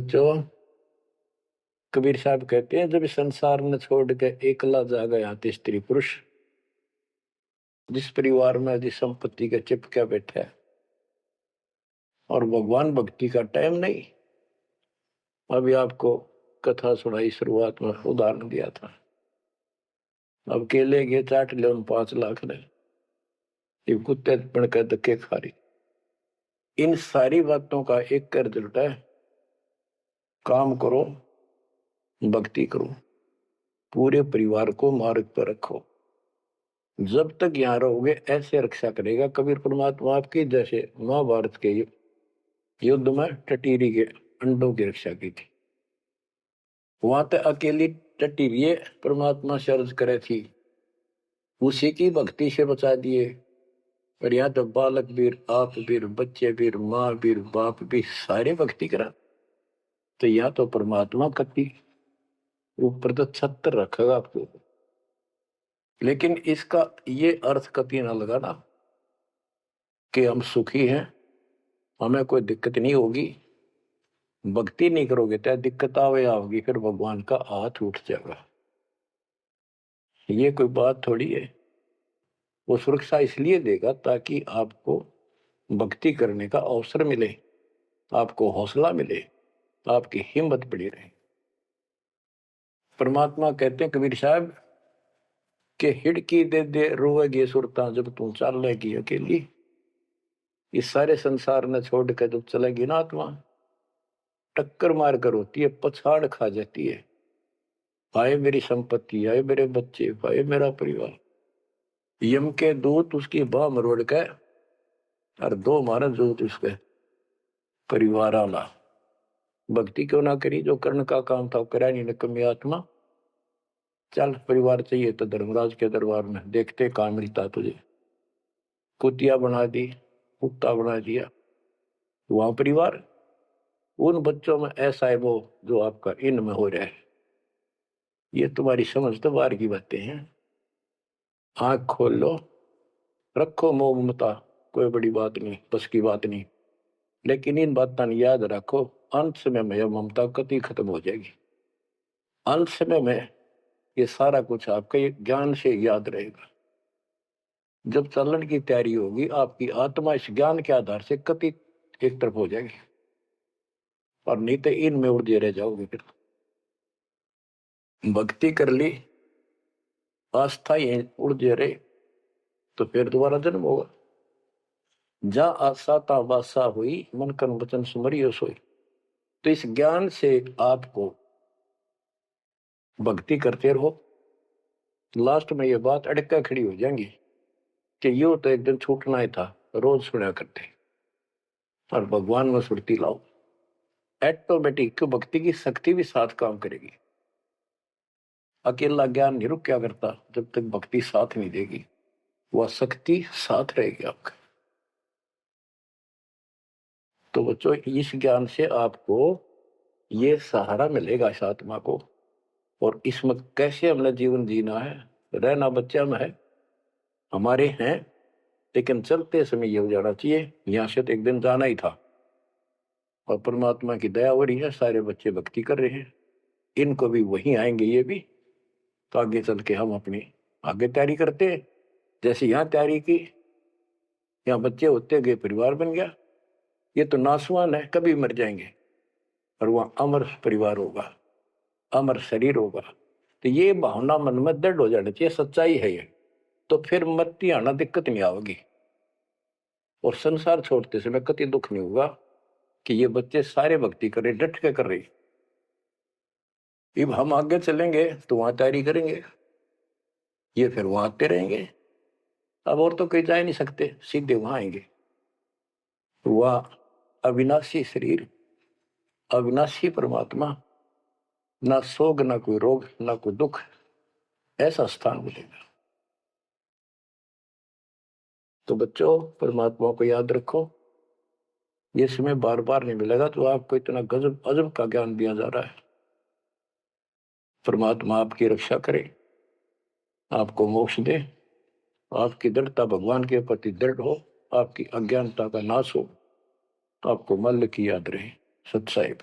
बच्चों, कबीर साहब कहते हैं जब संसार न छोड़ के एकला जा गया ते स्त्री पुरुष, जिस परिवार में यदि संपत्ति के चिपका बैठा है और भगवान भक्ति का टाइम नहीं। अभी आपको कथा सुनाई, शुरुआत में उदाहरण दिया था। अब केले के चाट ले 5 लाख ने, ये कुत्ते बन कर धक्के खा रही। इन सारी बातों का एक कर रिजल्ट है, काम करो, भक्ति करो, पूरे परिवार को मार्ग पर रखो। जब तक यहाँ रहोगे ऐसे रक्षा करेगा कबीर परमात्मा आपकी, जैसे महाभारत के युद्ध में टटीरी के अंडों की रक्षा की थी। वहां तक अकेली टटीरी परमात्मा से अर्ज करे थी, उसी की भक्ति से बचा दिए। और यहाँ तो बालक वीर, आप वीर, बच्चे वीर, माँ वीर, बाप भी सारे भक्ति करा। तो यहाँ तो परमात्मा कति ऊपर तो छत्र रखेगा आपको। लेकिन इसका ये अर्थ कभी ना लगाना कि हम सुखी हैं, हमें कोई दिक्कत नहीं होगी। भक्ति नहीं करोगे तो दिक्कत आओगी, फिर भगवान का हाथ उठ जाएगा। ये कोई बात थोड़ी है। वो सुरक्षा इसलिए देगा ताकि आपको भक्ति करने का अवसर मिले, आपको हौसला मिले, आपकी हिम्मत बड़ी रहे। परमात्मा कहते हैं कबीर साहब के हिड़की दे दे रोएगी सुरता जब तू चलेगी अकेली। इस सारे संसार ने छोड़ कर जब चलेगी ना आत्मा, टक्कर मार कर होती है, पछाड़ खा जाती है। आए मेरी संपत्ति, आए मेरे बच्चे, आए मेरा परिवार। यम के दूत उसकी बाह मरोड़ के और 2 मारा दूत उसके परिवार आला। भक्ति क्यों ना करी, जो कर्ण का काम था करा नहीं, निकम्मी आत्मा। चल परिवार चाहिए तो धर्मराज के दरबार में देखते कहाँ मिलता तुझे। कुतिया बना दी, कुत्ता बना दिया। वहां परिवार, उन बच्चों में ऐसा है वो जो आपका इनमें हो रहा है। ये तुम्हारी समझ तो बाहर की बातें हैं। आंख खोल लो, रखो मोह ममता, कोई बड़ी बात नहीं, बस की बात नहीं। लेकिन इन बातों याद रखो, अंत समय में यह ममता कति खत्म हो जाएगी। अंत समय में ये सारा कुछ आपके ज्ञान से याद रहेगा। जब चलन की तैयारी होगी, आपकी आत्मा इस ज्ञान के आधार से कति एक तरफ हो जाएगी, और नहीं तो इनमें उलझे रह जाओगे। फिर भक्ति कर ली, आस्था ये उलझे रहे, तो फिर दोबारा जन्म होगा। जा आशा ता वासा हुई, मन कन वचन सुमरियो सोई। तो इस ज्ञान से आपको भक्ति करते रहो। लास्ट में ये बात अड़का खड़ी हो जाएंगी कि यो तो एक दिन छूटना ही था, रोज सुना करते। और भगवान में सुरती लाओ, ऑटोमेटिक भक्ति की शक्ति भी साथ काम करेगी। अकेला ज्ञान नहीं रुक क्या करता, जब तक भक्ति साथ नहीं देगी, वह शक्ति साथ रहेगी आपका। तो बच्चों, इस ज्ञान से आपको ये सहारा मिलेगा इस आत्मा को, और इसमें कैसे हमने जीवन जीना है। रहना बच्चा में है, हमारे हैं, लेकिन चलते समय ये हो जाना चाहिए यहां से तो एक दिन जाना ही था। और परमात्मा की दया हो रही है, सारे बच्चे भक्ति कर रहे हैं, इनको भी वही आएंगे ये भी। तो आगे चल के हम अपनी आगे तैयारी करते हैं। जैसे यहाँ तैयारी की, यहाँ बच्चे होते गए, परिवार बन गया। ये तो नासवान है, कभी मर जाएंगे, और वहां अमर परिवार होगा, अमर शरीर होगा। तो ये भावना मन में दृढ़ हो जानी चाहिए, सच्चाई है ये। तो फिर मरती आना दिक्कत नहीं आवेगी, और संसार छोड़ते समय कति दुख नहीं होगा कि ये बच्चे सारे भक्ति कर रहे, डट के कर रहे। अब हम आगे चलेंगे तो वहां तैयारी करेंगे, ये फिर वहां आते रहेंगे। अब और तो कहीं जा नहीं सकते, सीधे वहां आएंगे। वह अविनाशी शरीर, अविनाशी परमात्मा, ना सोग, ना कोई रोग, ना कोई दुख, ऐसा स्थान मिलेगा। तो बच्चों, परमात्मा को याद रखो। ये समय बार बार नहीं मिलेगा, तो आपको इतना गजब अजब का ज्ञान दिया जा रहा है। परमात्मा आपकी रक्षा करे, आपको मोक्ष दे, आपकी दृढ़ता भगवान के प्रति दृढ़ हो, आपकी अज्ञानता का नाश हो, आपको मल्ल की याद रहे। सत साहिब।